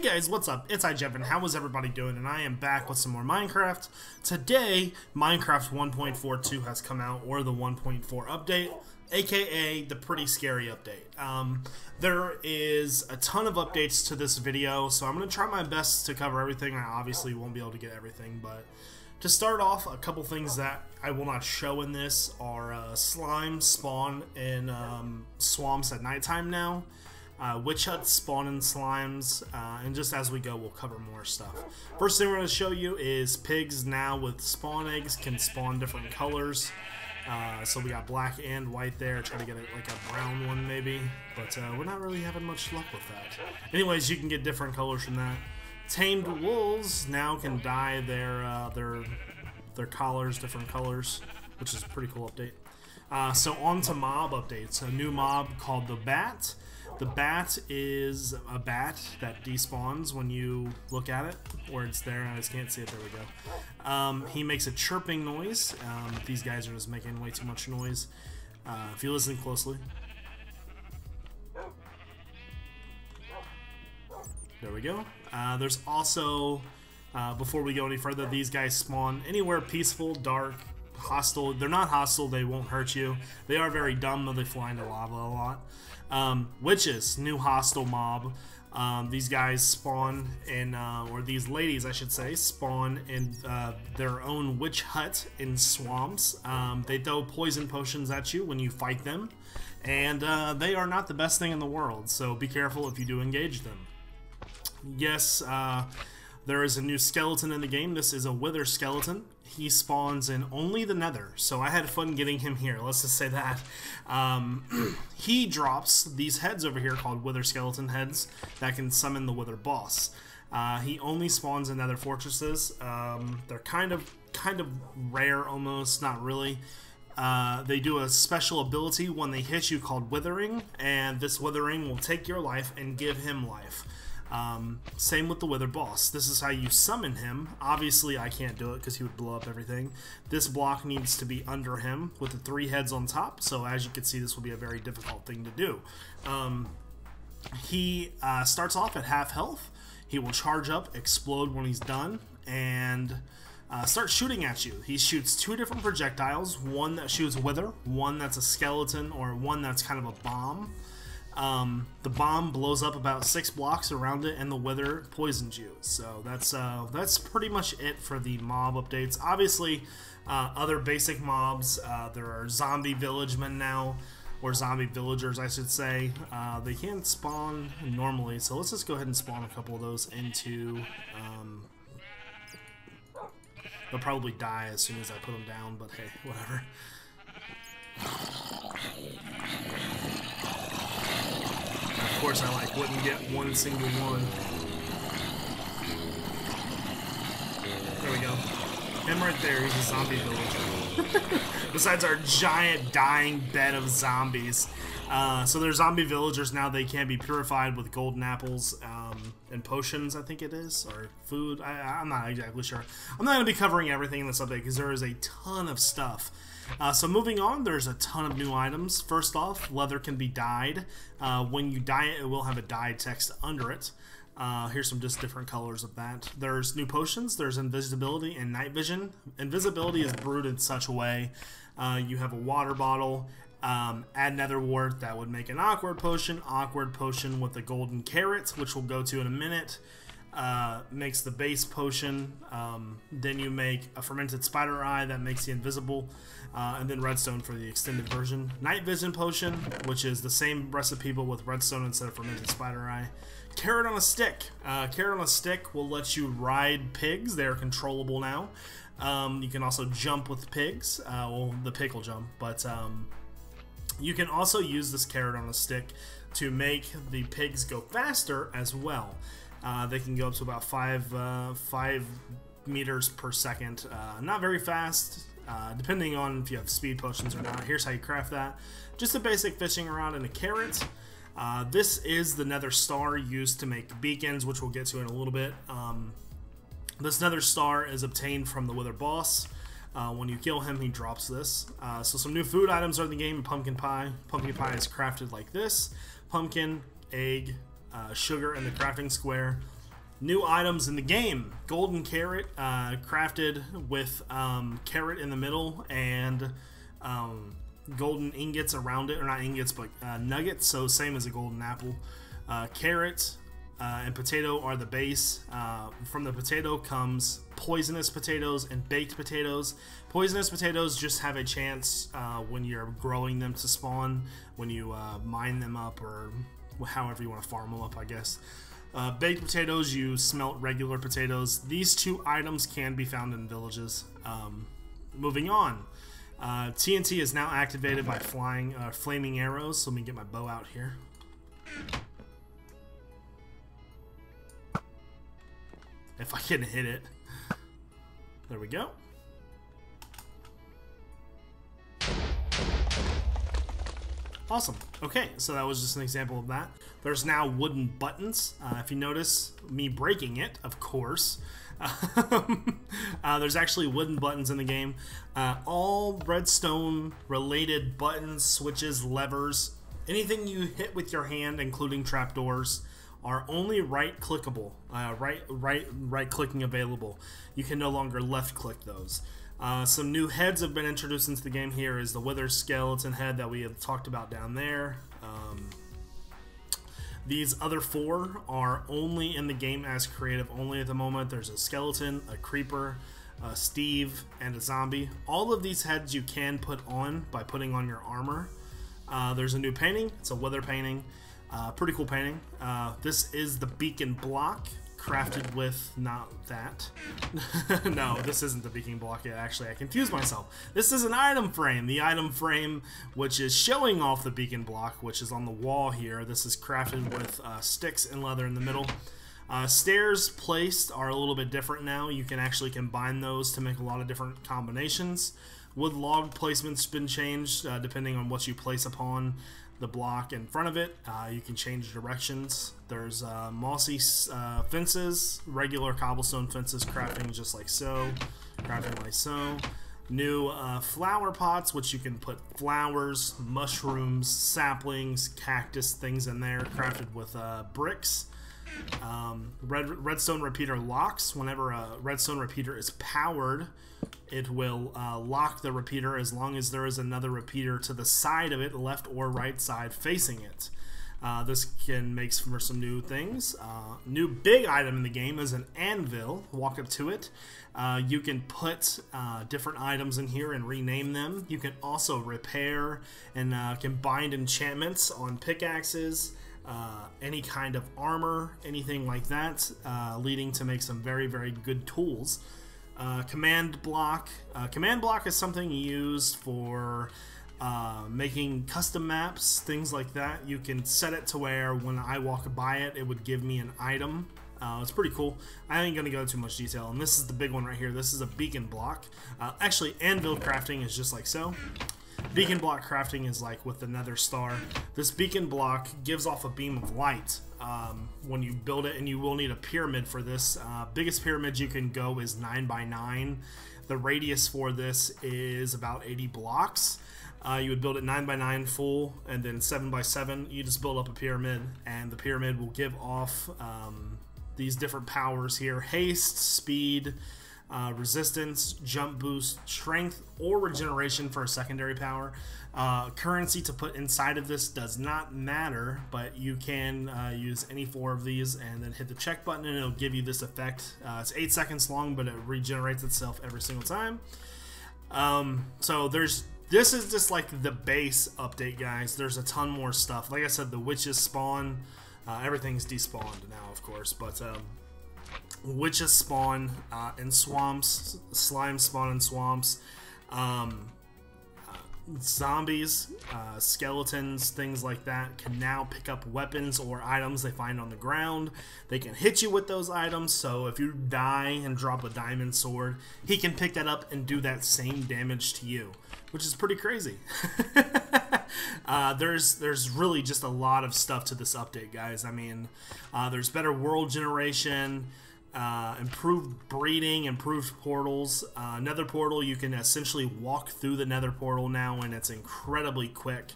guys, what's up? It's iJevin. How is everybody doing? And I am back with some more Minecraft. Today, Minecraft 1.42 has come out, or the 1.4 update, aka the pretty scary update. There is a ton of updates to this video, so I'm going to try my best to cover everything. I obviously won't be able to get everything, but to start off, a couple things that I will not show in this are slimes spawn in swamps at nighttime now. Witch huts spawn in slimes, and just as we go, we'll cover more stuff. First thing we're going to show you is pigs now with spawn eggs can spawn different colors. So we got black and white there. Try to get it like a brown one maybe, but we're not really having much luck with that. Anyways, you can get different colors from that. Tamed wolves now can dye their collars different colors, which is a pretty cool update. So on to mob updates. A new mob called the Bat. The Bat is a bat that despawns when you look at it, or it's there and I just can't see it. There we go. He makes a chirping noise. These guys are just making way too much noise. If you listen closely. There we go. There's also, before we go any further, these guys spawn anywhere peaceful, dark, hostile. They're not hostile, they won't hurt you. They are very dumb, though they fly into lava a lot. Witches, new hostile mob. These guys spawn in, or these ladies, I should say, spawn in their own witch hut in swamps. They throw poison potions at you when you fight them, and they are not the best thing in the world, so be careful if you do engage them. Yes, there is a new skeleton in the game. This is a wither skeleton. He spawns in only the nether, so I had fun getting him here, let's just say that. He drops these heads over here called wither skeleton heads that can summon the wither boss. He only spawns in nether fortresses. They're kind of rare almost, not really. They do a special ability when they hit you called withering, and this withering will take your life and give him life. Same with the wither boss. This is how you summon him. Obviously I can't do it because he would blow up everything. This block needs to be under him with the 3 heads on top, so as you can see, this will be a very difficult thing to do. He starts off at half health. He will charge up, explode when he's done, and start shooting at you. He shoots 2 different projectiles, one that shoots wither, one that's a skeleton, or one that's kind of a bomb. The bomb blows up about 6 blocks around it, and the wither poisons you. So that's pretty much it for the mob updates. Obviously, other basic mobs. There are zombie villagemen now, or zombie villagers, I should say. They can't spawn normally, so let's just go ahead and spawn a couple of those into. They'll probably die as soon as I put them down, but hey, whatever. Of course, I wouldn't get one single one. There we go. Him right there, he's a zombie villager. Besides our giant dying bed of zombies. So they're zombie villagers now. They can be purified with golden apples and potions, I think it is, or food. I'm not exactly sure. I'm not going to be covering everything in this update because there is a ton of stuff. So moving on, there's a ton of new items. First off, leather can be dyed. When you dye it, it will have a dyed text under it. Here's some just different colors of that. There's new potions. There's invisibility and night vision. Invisibility is brewed in such a way. You have a water bottle. Add nether wart, that would make an awkward potion with a golden carrot, which we'll go to in a minute. Makes the base potion. Then you make a fermented spider eye that makes you invisible, and then redstone for the extended version. Night vision potion, which is the same recipe but with redstone instead of fermented spider eye. Carrot on a stick. Carrot on a stick will let you ride pigs. They're controllable now. You can also jump with pigs. Well, the pig will jump, but you can also use this carrot on a stick to make the pigs go faster as well. They can go up to about 5 meters per second. Not very fast, depending on if you have speed potions or not. Here's how you craft that. Just a basic fishing rod and a carrot. This is the nether star used to make beacons, which we'll get to in a little bit. This nether star is obtained from the wither boss. When you kill him, he drops this. So some new food items are in the game. Pumpkin pie. Pumpkin pie is crafted like this. Pumpkin, egg, sugar in the crafting square, New items in the game. Golden carrot, crafted with carrot in the middle and golden ingots around it, or not ingots, but nuggets, so same as a golden apple. Carrot and potato are the base. From the potato comes poisonous potatoes and baked potatoes. Poisonous potatoes just have a chance when you're growing them to spawn, when you mine them up, or however you want to farm them up, I guess. Baked potatoes, you smelt regular potatoes. These two items can be found in villages. Moving on. TNT is now activated by flying flaming arrows. So let me get my bow out here. If I can hit it. There we go. Awesome. Okay, so that was just an example of that. There's now wooden buttons. If you notice me breaking it, of course. There's actually wooden buttons in the game. All redstone related buttons, switches, levers, anything you hit with your hand, including trapdoors, are only right clickable, right clicking available. You can no longer left click those. Some new heads have been introduced into the game. Here is the Wither skeleton head that we have talked about down there. These other four are only in the game as creative only at the moment. There's a skeleton, a creeper, a Steve, and a zombie. All of these heads you can put on by putting on your armor. There's a new painting. It's a Wither painting. Pretty cool painting. This is the beacon block, crafted with not that. No, this isn't the beacon block yet. Actually, I confused myself. This is an item frame. The item frame, which is showing off the beacon block, which is on the wall here. This is crafted with sticks and leather in the middle. Stairs placed are a little bit different now. You can actually combine those to make a lot of different combinations. Wood log placement's been changed depending on what you place upon the block in front of it. You can change directions. There's mossy fences, regular cobblestone fences, crafting just like so, crafting like so. New flower pots, which you can put flowers, mushrooms, saplings, cactus, things in there, crafted with bricks. Redstone repeater locks. Whenever a redstone repeater is powered, it will lock the repeater as long as there is another repeater to the side of it, left or right side facing it. This can make for some new things. New big item in the game is an anvil. Walk up to it. You can put different items in here and rename them. You can also repair and can bind enchantments on pickaxes, any kind of armor, anything like that, leading to make some very, very good tools. Command block. Command block is something used for making custom maps, things like that. You can set it to where when I walk by it, it would give me an item. It's pretty cool. I ain't gonna go into too much detail, and this is the big one right here. This is a beacon block. Actually, anvil crafting is just like so. Beacon block crafting is like with the nether star. This beacon block gives off a beam of light when you build it, and you will need a pyramid for this. Biggest pyramid you can go is 9 by 9. The radius for this is about 80 blocks. You would build it 9 by 9 full, and then 7 by 7. You just build up a pyramid, and the pyramid will give off these different powers here: haste, speed, resistance, jump boost, strength, or regeneration for a secondary power. Currency to put inside of this does not matter, but you can use any 4 of these and then hit the check button and it'll give you this effect. It's 8 seconds long, but it regenerates itself every single time. So this is just like the base update, guys. There's a ton more stuff. Like I said, the witches spawn. Everything's despawned now, of course, but witches spawn in swamps, slime spawn in swamps, zombies, skeletons, things like that can now pick up weapons or items they find on the ground. They can hit you with those items, so if you die and drop a diamond sword, he can pick that up and do that same damage to you, which is pretty crazy. There's really just a lot of stuff to this update, guys. I mean, there's better world generation, improved breeding, improved portals. Nether portal, you can essentially walk through the nether portal now, and it's incredibly quick.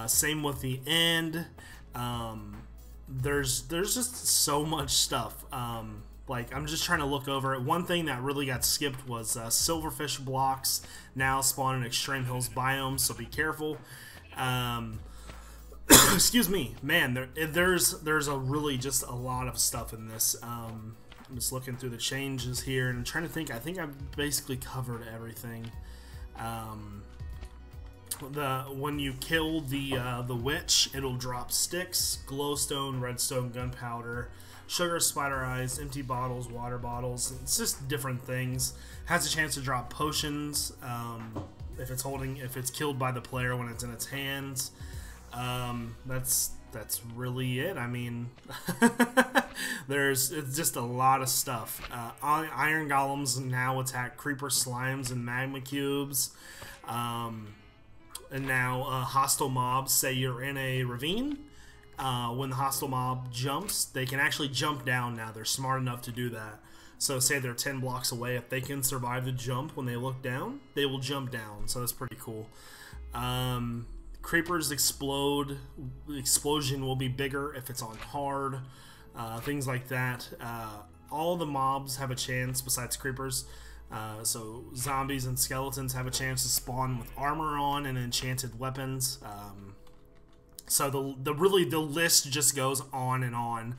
Same with the end. there's just so much stuff. Like, I'm just trying to look over it. One thing that really got skipped was silverfish blocks now spawn in extreme hills biomes, so be careful. Excuse me, man. There's a really just a lot of stuff in this. I'm just looking through the changes here and I'm trying to think. I think I've basically covered everything. When you kill the witch, it'll drop sticks, glowstone, redstone, gunpowder, sugar, spider eyes, empty bottles, water bottles. It's just different things. Has a chance to drop potions if it's killed by the player when it's in its hands. That's really it. I mean, it's just a lot of stuff. Iron golems now attack creeper slimes and magma cubes. And now hostile mobs, say you're in a ravine. When the hostile mob jumps, they can actually jump down now. They're smart enough to do that. So say they're 10 blocks away. If they can survive the jump when they look down, they will jump down. So that's pretty cool. Creepers explode. The explosion will be bigger if it's on hard. Things like that. All the mobs have a chance besides creepers. So zombies and skeletons have a chance to spawn with armor on and enchanted weapons. So the list just goes on and on.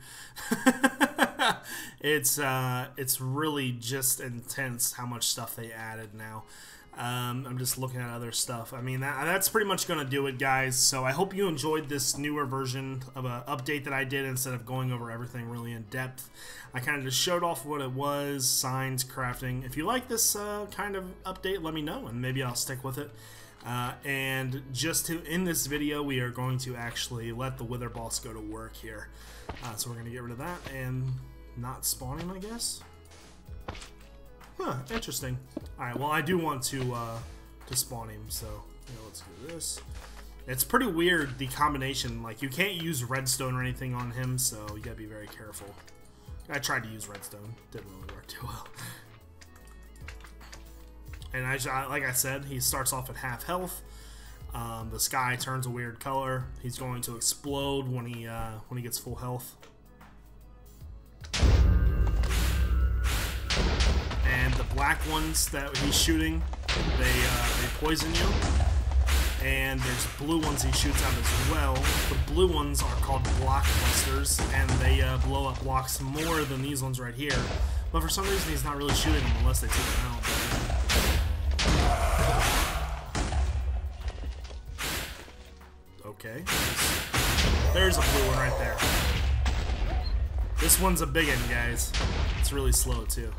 It's really just intense how much stuff they added now. I'm just looking at other stuff. I mean, that's pretty much going to do it, guys. So I hope you enjoyed this newer version of an update that I did instead of going over everything really in depth. I kind of just showed off what it was, signs, crafting. If you like this kind of update, let me know, and maybe I'll stick with it. And just to end this video, we are going to actually let the Wither boss go to work here. So we're going to get rid of that and not spawn him, I guess. Huh, interesting. Alright, well, I do want to spawn him, so let's do this. It's pretty weird, the combination. Like, you can't use redstone or anything on him, so you gotta be very careful. I tried to use redstone. Didn't really work too well. And like I said, he starts off at half health. The sky turns a weird color. He's going to explode when he gets full health. And the black ones that he's shooting, they poison you. And there's blue ones he shoots out as well. The blue ones are called blockbusters, and they blow up blocks more than these ones right here. But for some reason, he's not really shooting them unless they take them out. Okay. There's a blue one right there. This one's a big one, guys. It's really slow, too.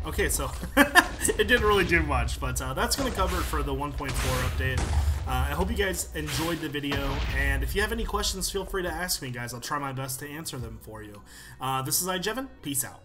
Okay, so it didn't really do much, but that's going to cover it for the 1.4 update. I hope you guys enjoyed the video, and if you have any questions, feel free to ask me, guys. I'll try my best to answer them for you. This is iJevin. Peace out.